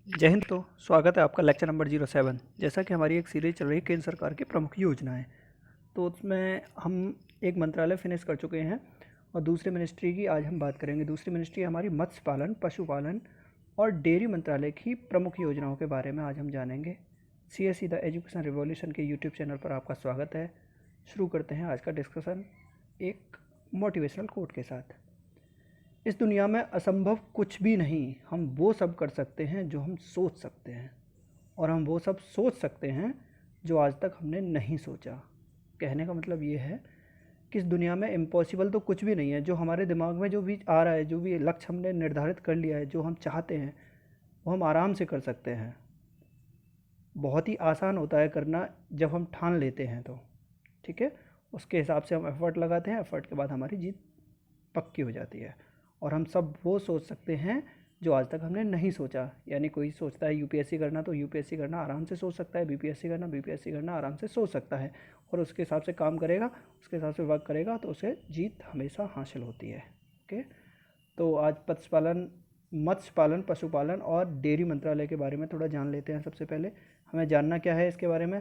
जय हिंद। तो स्वागत है आपका लेक्चर नंबर 07। जैसा कि हमारी एक सीरीज चल रही है केंद्र सरकार की प्रमुख योजनाएं, तो उसमें हम एक मंत्रालय फिनिश कर चुके हैं और दूसरे मिनिस्ट्री की आज हम बात करेंगे। दूसरी मिनिस्ट्री हमारी मत्स्य पालन, पशुपालन और डेयरी मंत्रालय की प्रमुख योजनाओं के बारे में आज हम जानेंगे। CSE द एजुकेशन रिवॉल्यूशन के यूट्यूब चैनल पर आपका स्वागत है। शुरू करते हैं आज का डिस्कशन एक मोटिवेशनल कोट के साथ। इस दुनिया में असंभव कुछ भी नहीं, हम वो सब कर सकते हैं जो हम सोच सकते हैं, और हम वो सब सोच सकते हैं जो आज तक हमने नहीं सोचा। कहने का मतलब ये है कि इस दुनिया में इम्पॉसिबल तो कुछ भी नहीं है। जो हमारे दिमाग में जो भी आ रहा है, जो भी लक्ष्य हमने निर्धारित कर लिया है, जो हम चाहते हैं, वो हम आराम से कर सकते हैं। बहुत ही आसान होता है करना जब हम ठान लेते हैं तो, ठीक है। उसके हिसाब से हम एफ़र्ट लगाते हैं, एफ़र्ट के बाद हमारी जीत पक्की हो जाती है। और हम सब वो सोच सकते हैं जो आज तक हमने नहीं सोचा। यानी कोई सोचता है यूपीएससी करना, तो यूपीएससी करना आराम से सोच सकता है। बीपीएससी करना, बीपीएससी करना आराम से सोच सकता है, और उसके हिसाब से काम करेगा, उसके हिसाब से वर्क करेगा, तो उसे जीत हमेशा हासिल होती है। ओके, तो आज मत्स्य पालन, पशुपालन और डेयरी मंत्रालय के बारे में थोड़ा जान लेते हैं। सबसे पहले हमें जानना क्या है इसके बारे में।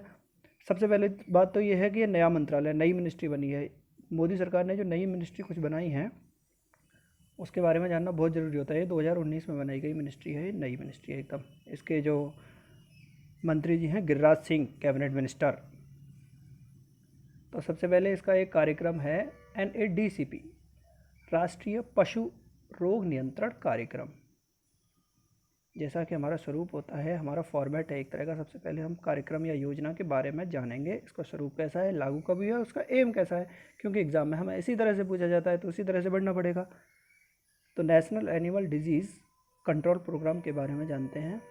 सबसे पहले बात तो ये है कि ये नया मंत्रालय, नई मिनिस्ट्री बनी है। मोदी सरकार ने जो नई मिनिस्ट्री कुछ बनाई है उसके बारे में जानना बहुत ज़रूरी होता है। ये 2019 में बनाई गई मिनिस्ट्री है, नई मिनिस्ट्री है एकदम। इसके जो मंत्री जी हैं, गिरिराज सिंह, कैबिनेट मिनिस्टर। तो सबसे पहले इसका एक कार्यक्रम है NADCP, राष्ट्रीय पशु रोग नियंत्रण कार्यक्रम। जैसा कि हमारा स्वरूप होता है, हमारा फॉर्मेट है एक तरह का। सबसे पहले हम कार्यक्रम या योजना के बारे में जानेंगे, इसका स्वरूप कैसा है, लागू कब हुआ है, उसका एम कैसा है, क्योंकि एग्ज़ाम में हमें इसी तरह से पूछा जाता है, तो उसी तरह से बढ़ना पड़ेगा। तो national animal disease control programme के बारे में जानते हैं।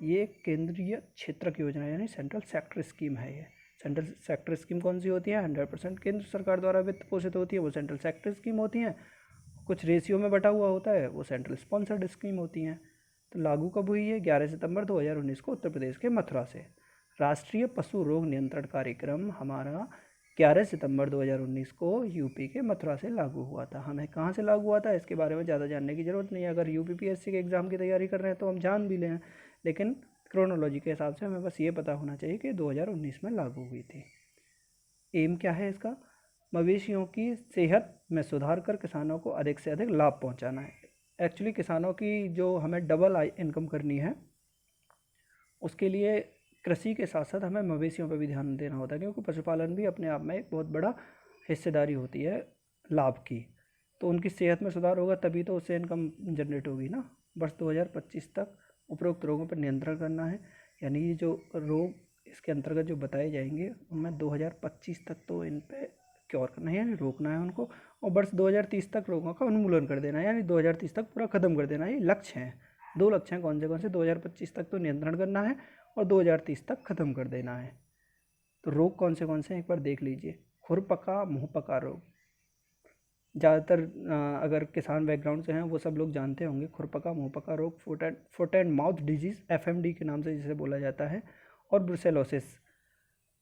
ये केंद्रीय क्षेत्रक योजना यानी सेंट्रल सेक्टर स्कीम है। ये सेंट्रल सेक्टर स्कीम कौन सी होती है? 100% केंद्र सरकार द्वारा वित्त पोषित होती है, वो सेंट्रल सेक्टर स्कीम होती हैं। कुछ रेशियो में बटा हुआ होता है, वो सेंट्रल स्पॉन्सर्ड स्कीम होती हैं। तो लागू कब हुई है? 11 सितंबर 2019 को उत्तर प्रदेश के मथुरा से। राष्ट्रीय पशु रोग नियंत्रण कार्यक्रम हमारा 11 सितंबर 2019 को यूपी के मथुरा से लागू हुआ था। हमें कहाँ से लागू हुआ था इसके बारे में ज़्यादा जानने की ज़रूरत नहीं है। अगर UPPSC के एग्ज़ाम की तैयारी कर रहे हैं तो हम जान भी लें, लेकिन क्रोनोलॉजी के हिसाब से हमें बस ये पता होना चाहिए कि 2019 में लागू हुई थी। एम क्या है इसका? मवेशियों की सेहत में सुधार कर किसानों को अधिक से अधिक लाभ पहुंचाना है। एक्चुअली किसानों की जो हमें डबल इनकम करनी है, उसके लिए कृषि के साथ साथ हमें मवेशियों पर भी ध्यान देना होता है, क्योंकि पशुपालन भी अपने आप में एक बहुत बड़ा हिस्सेदारी होती है लाभ की। तो उनकी सेहत में सुधार होगा तभी तो उससे इनकम जनरेट होगी ना। वर्ष 2025 तक उपरोक्त रोगों पर नियंत्रण करना है। यानी ये जो रोग इसके अंतर्गत जो बताए जाएंगे उनमें 2025 तक तो इन पर क्योर करना है, यानी रोकना है उनको। और वर्ष 2030 तक रोगों का उन्मूलन कर देना है, यानी 2030 तक पूरा ख़त्म कर देना है। ये लक्ष्य हैं, दो लक्ष्य हैं। कौन से? 2025 तक तो नियंत्रण करना है और 2030 तक ख़त्म कर देना है। तो रोग कौन से हैं एक बार देख लीजिए। खुरपका मुंहपका रोग, ज़्यादातर अगर किसान बैकग्राउंड से हैं वो सब लोग जानते होंगे। खुरपका मुंहपका रोग, foot and mouth disease, FMD के नाम से जिसे बोला जाता है, और ब्रुसेलोसिस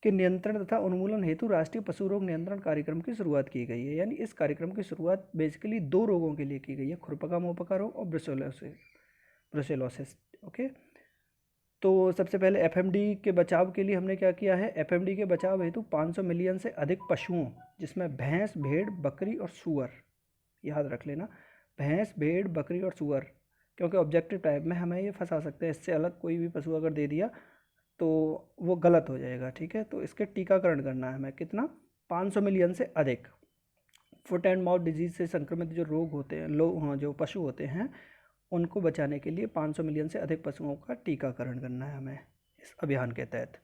के नियंत्रण तथा उन्मूलन हेतु राष्ट्रीय पशु रोग नियंत्रण कार्यक्रम की शुरुआत की गई है। यानी इस कार्यक्रम की शुरुआत बेसिकली दो रोगों के लिए की गई है, खुरपका मुंहपका रोग और ब्रुसेलोसिस। ओके, तो सबसे पहले FMD के बचाव के लिए हमने क्या किया है? FMD के बचाव हेतु 500 मिलियन से अधिक पशुओं, जिसमें भैंस, भेड़, बकरी और सूअर, याद रख लेना, भैंस, भेड़, बकरी और सूअर, क्योंकि ऑब्जेक्टिव टाइप में हमें ये फंसा सकते हैं। इससे अलग कोई भी पशु अगर दे दिया तो वो गलत हो जाएगा, ठीक है। तो इसके टीकाकरण करना है हमें। कितना? 500 मिलियन से अधिक। फुट एंड माउथ डिजीज़ से संक्रमित जो रोग होते हैं, जो पशु होते हैं, उनको बचाने के लिए 500 मिलियन से अधिक पशुओं का टीकाकरण करना है हमें इस अभियान के तहत।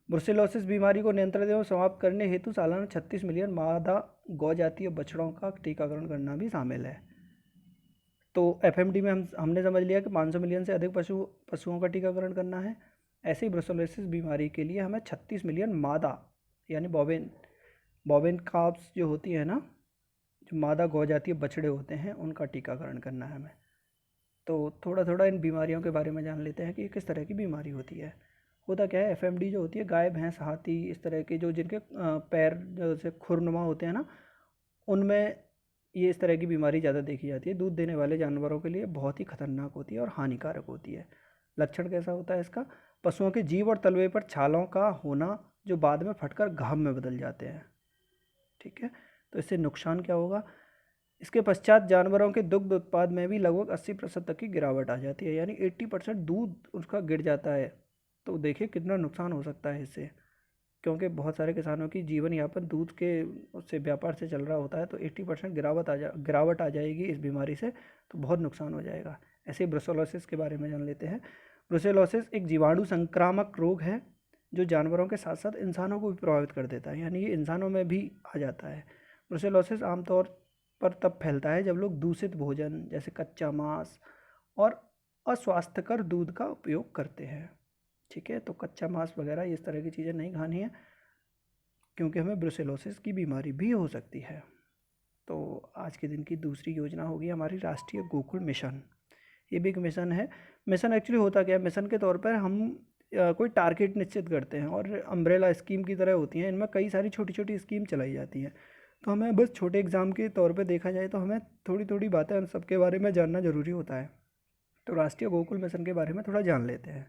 ब्रुसेलोसिस बीमारी को नियंत्रित एवं समाप्त करने हेतु सालाना 36 मिलियन मादा गौ जातीय बछड़ों का टीकाकरण करना भी शामिल है। तो FMD में हमने समझ लिया कि 500 मिलियन से अधिक पशुओं का टीकाकरण करना है। ऐसे ही ब्रुसेलोसिस बीमारी के लिए हमें 36 मिलियन मादा, यानी बॉबिन काफ्स जो होती है ना, जो मादा गौ जातीय बछड़े होते हैं, उनका टीकाकरण करना है हमें। तो थोड़ा थोड़ा इन बीमारियों के बारे में जान लेते हैं कि किस तरह की बीमारी होती है। होता क्या है? FMD जो होती है, गाय, भैंस, हाथी, इस तरह के जो जिनके पैर जैसे खुरनुमा होते हैं ना, उनमें ये इस तरह की बीमारी ज़्यादा देखी जाती है। दूध देने वाले जानवरों के लिए बहुत ही खतरनाक होती है और हानिकारक होती है। लक्षण कैसा होता है इसका? पशुओं के जीभ और तलवे पर छालों का होना जो बाद में फटकर घाव में बदल जाते हैं। ठीक है, तो इससे नुकसान क्या होगा? इसके पश्चात जानवरों के दुग्ध उत्पाद में भी लगभग 80% तक की गिरावट आ जाती है, यानी 80% दूध उसका गिर जाता है। तो देखिए कितना नुकसान हो सकता है इससे, क्योंकि बहुत सारे किसानों की जीवन यापन दूध के उससे व्यापार से चल रहा होता है, तो 80% गिरावट आ जाएगी इस बीमारी से, तो बहुत नुकसान हो जाएगा। ऐसे ही ब्रुसेलोसिस के बारे में जान लेते हैं। ब्रुसेलोसिस एक जीवाणु संक्रामक रोग है जो जानवरों के साथ साथ इंसानों को भी प्रभावित कर देता है, यानी ये इंसानों में भी आ जाता है। ब्रुसेलोसिस आमतौर पर तब फैलता है जब लोग दूषित भोजन जैसे कच्चा मांस और अस्वास्थ्यकर दूध का उपयोग करते हैं। ठीक है, तो कच्चा मांस वगैरह इस तरह की चीज़ें नहीं खानी है, क्योंकि हमें ब्रुसेलोसिस की बीमारी भी हो सकती है। तो आज के दिन की दूसरी योजना होगी हमारी राष्ट्रीय गोकुल मिशन। ये भी एक मिशन है। मिशन एक्चुअली होता क्या है? मिशन के तौर पर हम कोई टारगेट निश्चित करते हैं और अम्ब्रेला स्कीम की तरह होती हैं। इनमें कई सारी छोटी छोटी स्कीम चलाई जाती हैं। तो हमें बस छोटे एग्ज़ाम के तौर पे देखा जाए तो हमें थोड़ी थोड़ी बातें उन सबके बारे में जानना ज़रूरी होता है। तो राष्ट्रीय गोकुल मिशन के बारे में थोड़ा जान लेते हैं।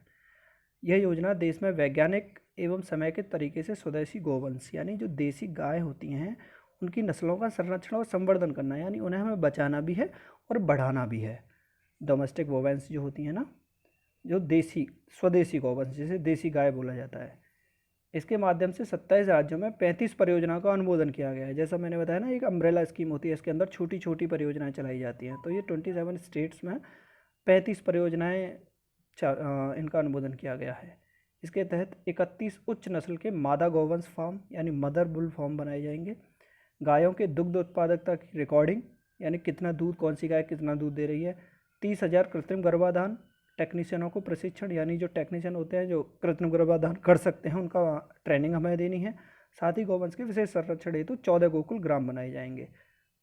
यह योजना देश में वैज्ञानिक एवं समेकित तरीके से स्वदेशी गोवंश यानी जो देसी गाय होती हैं उनकी नस्लों का संरक्षण और संवर्धन करना, यानी उन्हें हमें बचाना भी है और बढ़ाना भी है। डोमेस्टिक गोवंश जो होती हैं ना, जो देसी स्वदेशी गोवंश जिसे देसी गाय बोला जाता है, इसके माध्यम से 27 राज्यों में 35 परियोजनाओं का अनुमोदन किया गया है। जैसा मैंने बताया ना, एक अम्ब्रेला स्कीम होती है, इसके अंदर छोटी छोटी परियोजनाएं चलाई जाती हैं। तो ये 27 स्टेट्स में 35 परियोजनाएं इनका अनुमोदन किया गया है। इसके तहत 31 उच्च नस्ल के मादा गौवंश फार्म यानी मदर बुल फार्म बनाए जाएंगे। गायों के दुग्ध उत्पादकता की रिकॉर्डिंग, यानी कितना दूध कौन सी गाय कितना दूध दे रही है। 30,000 कृत्रिम गर्भाधान, टेक्नीशियनों को प्रशिक्षण, यानी जो टेक्नीशियन होते हैं जो कृत्रिम गर्भाधान कर सकते हैं उनका ट्रेनिंग हमें देनी है। साथ ही गौवंश के विशेष संरक्षण हेतु 14 गोकुल ग्राम बनाए जाएंगे।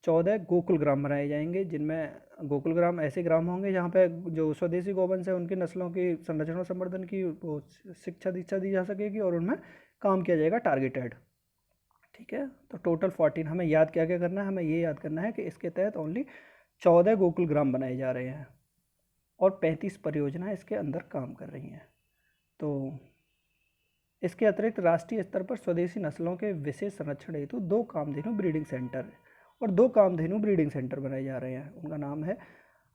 14 गोकुल ग्राम बनाए जाएंगे, जिनमें गोकुल ग्राम ऐसे ग्राम होंगे जहाँ पे जो स्वदेशी गौवंश है उनकी नस्लों की संरक्षण और संवर्धन की वो शिक्षा दीक्षा दी जा सकेगी और उनमें काम किया जाएगा टारगेटेड। ठीक है, तो टोटल 14 हमें याद क्या क्या करना है? हमें ये याद करना है कि इसके तहत ओनली 14 गोकुल ग्राम बनाए जा रहे हैं और 35 परियोजनाएं इसके अंदर काम कर रही हैं। तो इसके अतिरिक्त राष्ट्रीय स्तर पर स्वदेशी नस्लों के विशेष संरक्षण हेतु 2 कामधेनु ब्रीडिंग सेंटर और 2 कामधेनु ब्रीडिंग सेंटर बनाए जा रहे हैं। उनका नाम है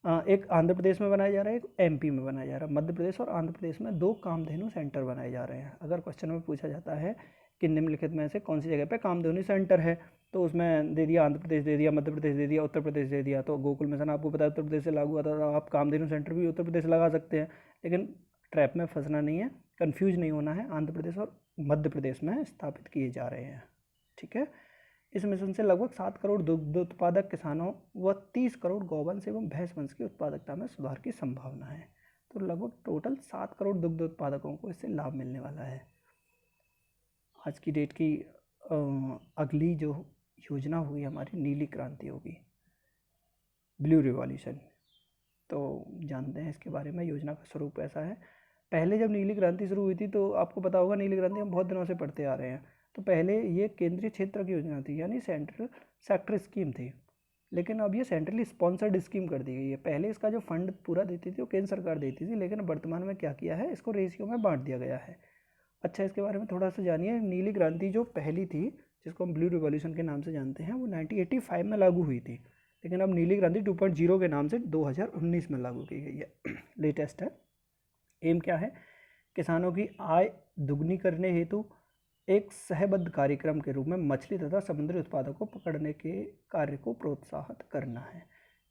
एक आंध्र प्रदेश में बनाया जा रहा है, एक एमपी में बनाया जा रहा है। मध्य प्रदेश और आंध्र प्रदेश में 2 कामधेनु सेंटर बनाए जा रहे हैं। अगर क्वेश्चन में पूछा जाता है कि निम्नलिखित में से कौन सी जगह पे कामधेनु सेंटर है, तो उसमें दे दिया आंध्र प्रदेश दे दिया, मध्य प्रदेश दे दिया, उत्तर प्रदेश दे दिया। तो गोकुल मिशन आपको पता है उत्तर प्रदेश से लागू हुआ था, तो आप कामधेनु सेंटर भी उत्तर प्रदेश लगा सकते हैं। लेकिन ट्रैप में फंसना नहीं है, कन्फ्यूज नहीं होना है। आंध्र प्रदेश और मध्य प्रदेश में स्थापित किए जा रहे हैं। ठीक है, इस मिशन से लगभग 7 करोड़ दुग्ध उत्पादक किसानों व 30 करोड़ गौवंश एवं भैंस वंश की उत्पादकता में सुधार की संभावना है। तो लगभग टोटल 7 करोड़ दुग्ध उत्पादकों को इससे लाभ मिलने वाला है। आज की डेट की अगली जो योजना होगी हमारी नीली क्रांति होगी, ब्लू रिवॉल्यूशन। तो जानते हैं इसके बारे में, योजना का स्वरूप ऐसा है। पहले जब नीली क्रांति शुरू हुई थी तो आपको पता होगा, नीली क्रांति हम बहुत दिनों से पढ़ते आ रहे हैं। तो पहले ये केंद्रीय क्षेत्र की योजना थी, यानी सेंट्रल सेक्टर स्कीम थी, लेकिन अब ये सेंट्रली स्पॉन्सर्ड स्कीम कर दी गई है। पहले इसका जो फंड पूरा देती थी वो केंद्र सरकार देती थी, लेकिन वर्तमान में क्या किया है, इसको रेशियो में बांट दिया गया है। अच्छा, इसके बारे में थोड़ा सा जानिए। नीली क्रांति जो पहली थी, जिसको हम ब्लू रिवॉल्यूशन के नाम से जानते हैं, वो 1985 में लागू हुई थी, लेकिन अब नीली क्रांति 2.0 के नाम से 2019 में लागू की गई है, लेटेस्ट है। एम क्या है? किसानों की आय दुगनी करने हेतु एक सहबद्ध कार्यक्रम के रूप में मछली तथा समुद्री उत्पादों को पकड़ने के कार्य को प्रोत्साहित करना है।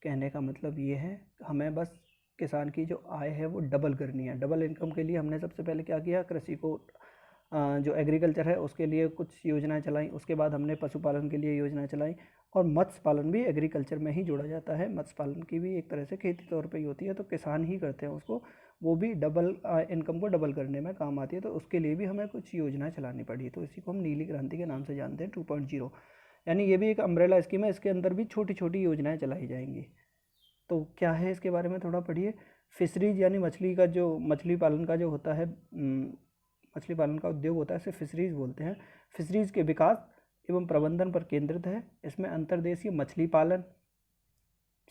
कहने का मतलब ये है, हमें बस किसान की जो आय है वो डबल करनी है। डबल इनकम के लिए हमने सबसे पहले क्या किया, कृषि को जो एग्रीकल्चर है उसके लिए कुछ योजनाएं चलाई, उसके बाद हमने पशुपालन के लिए योजनाएं चलाई, और मत्स्य पालन भी एग्रीकल्चर में ही जोड़ा जाता है। मत्स्य पालन की भी एक तरह से खेती तौर पे ही होती है, तो किसान ही करते हैं उसको, वो भी डबल इनकम को डबल करने में काम आती है। तो उसके लिए भी हमें कुछ योजनाएं चलानी पड़ी, तो इसी को हम नीली क्रांति के नाम से जानते हैं 2.0। यानी ये भी एक अम्ब्रेला स्कीम है, इसके अंदर भी छोटी छोटी योजनाएँ चलाई जाएंगी। तो क्या है इसके बारे में थोड़ा पढ़िए। फिशरीज यानी मछली पालन का जो होता है, मछली पालन का उद्योग होता है, इसे फिशरीज बोलते हैं। फिशरीज के विकास एवं प्रबंधन पर केंद्रित है। इसमें अंतर्देशीय मछली पालन,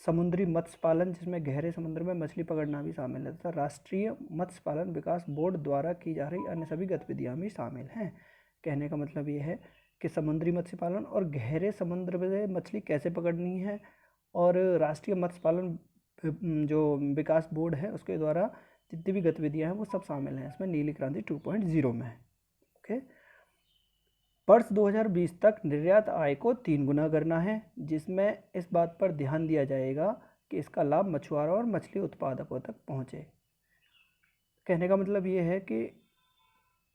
समुद्री मत्स्य पालन, जिसमें गहरे समुद्र में मछली पकड़ना भी शामिल है, तथा राष्ट्रीय मत्स्य पालन विकास बोर्ड द्वारा की जा रही अन्य सभी गतिविधियां भी शामिल हैं। कहने का मतलब ये है कि समुद्री मत्स्य पालन और गहरे समुद्र में मछली कैसे पकड़नी है, और राष्ट्रीय मत्स्य पालन जो विकास बोर्ड है उसके द्वारा जितनी भी गतिविधियां हैं वो सब शामिल हैं इसमें नीली क्रांति 2.0 में। ओके, वर्ष 2020 तक निर्यात आय को 3 गुना करना है, जिसमें इस बात पर ध्यान दिया जाएगा कि इसका लाभ मछुआरों और मछली उत्पादकों तक पहुंचे। कहने का मतलब ये है कि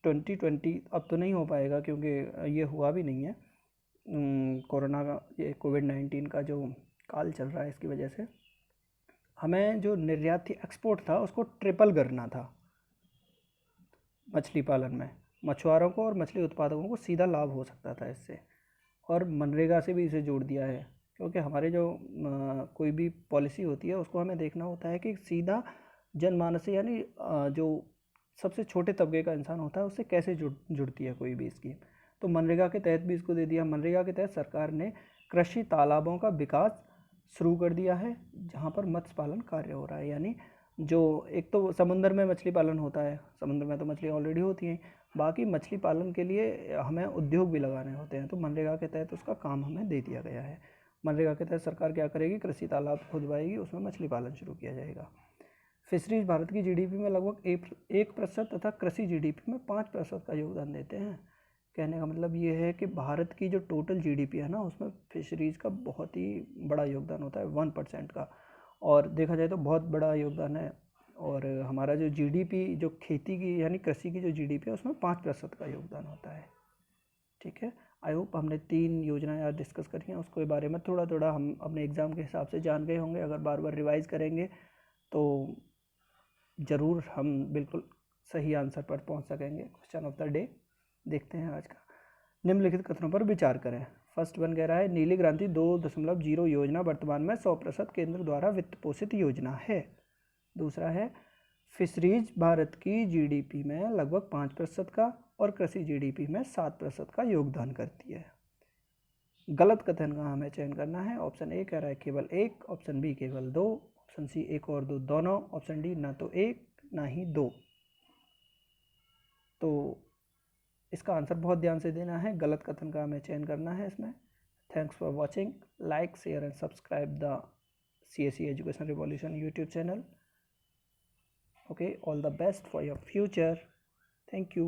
2020 अब तो नहीं हो पाएगा क्योंकि ये हुआ भी नहीं है, कोरोना का, ये कोविड-19 का जो काल चल रहा है इसकी वजह से हमें जो निर्यात थी, एक्सपोर्ट था, उसको ट्रिपल करना था। मछली पालन में मछुआरों को और मछली उत्पादकों को सीधा लाभ हो सकता था इससे, और मनरेगा से भी इसे जोड़ दिया है, क्योंकि हमारे जो कोई भी पॉलिसी होती है उसको हमें देखना होता है कि सीधा जनमानस यानी जो सबसे छोटे तबके का इंसान होता है उससे कैसे जुड़ती है कोई भी स्कीम। तो मनरेगा के तहत भी इसको दे दिया। मनरेगा के तहत सरकार ने कृषि तालाबों का विकास शुरू कर दिया है, जहाँ पर मत्स्य पालन कार्य हो रहा है। यानी जो एक तो समुद्र में मछली पालन होता है, समुद्र में तो मछली ऑलरेडी होती हैं, बाकी मछली पालन के लिए हमें उद्योग भी लगाने होते हैं, तो मनरेगा के तहत उसका काम हमें दे दिया गया है। मनरेगा के तहत सरकार क्या करेगी, कृषि तालाब खुदवाएगी, उसमें मछली पालन शुरू किया जाएगा। फिशरीज भारत की जीडीपी में लगभग 1% तथा कृषि जीडीपी में 5% का योगदान देते हैं। कहने का मतलब ये है कि भारत की जो टोटल जीडीपी है ना, उसमें फिशरीज़ का बहुत ही बड़ा योगदान होता है, 1% का, और देखा जाए तो बहुत बड़ा योगदान है। और हमारा जो जीडीपी, जो खेती की यानी कृषि की जो जीडीपी है, उसमें 5% का योगदान होता है। ठीक है, आई होप हमने 3 योजनाएं आज डिस्कस करी हैं, उसके बारे में थोड़ा थोड़ा हम अपने एग्ज़ाम के हिसाब से जान गए होंगे। अगर बार बार रिवाइज़ करेंगे तो ज़रूर हम बिल्कुल सही आंसर पर पहुंच सकेंगे। क्वेश्चन ऑफ द डे देखते हैं आज का। निम्नलिखित कथनों पर विचार करें। फर्स्ट वन कह रहा है, नीली क्रांति 2.0 योजना वर्तमान में 100% केंद्र द्वारा वित्त पोषित योजना है। दूसरा है, फिशरीज भारत की जीडीपी में लगभग 5% का और कृषि जीडीपी में 7% का योगदान करती है। गलत कथन का हमें चयन करना है। ऑप्शन ए कह रहा है केवल 1, ऑप्शन बी केवल 2, ऑप्शन सी 1 और 2 दोनों, ऑप्शन डी ना तो 1 ना ही 2। तो इसका आंसर बहुत ध्यान से देना है, गलत कथन का हमें चयन करना है इसमें। Thanks for watching, like share and subscribe the CSE education revolution YouTube channel. Okay, all the best for your future. Thank you.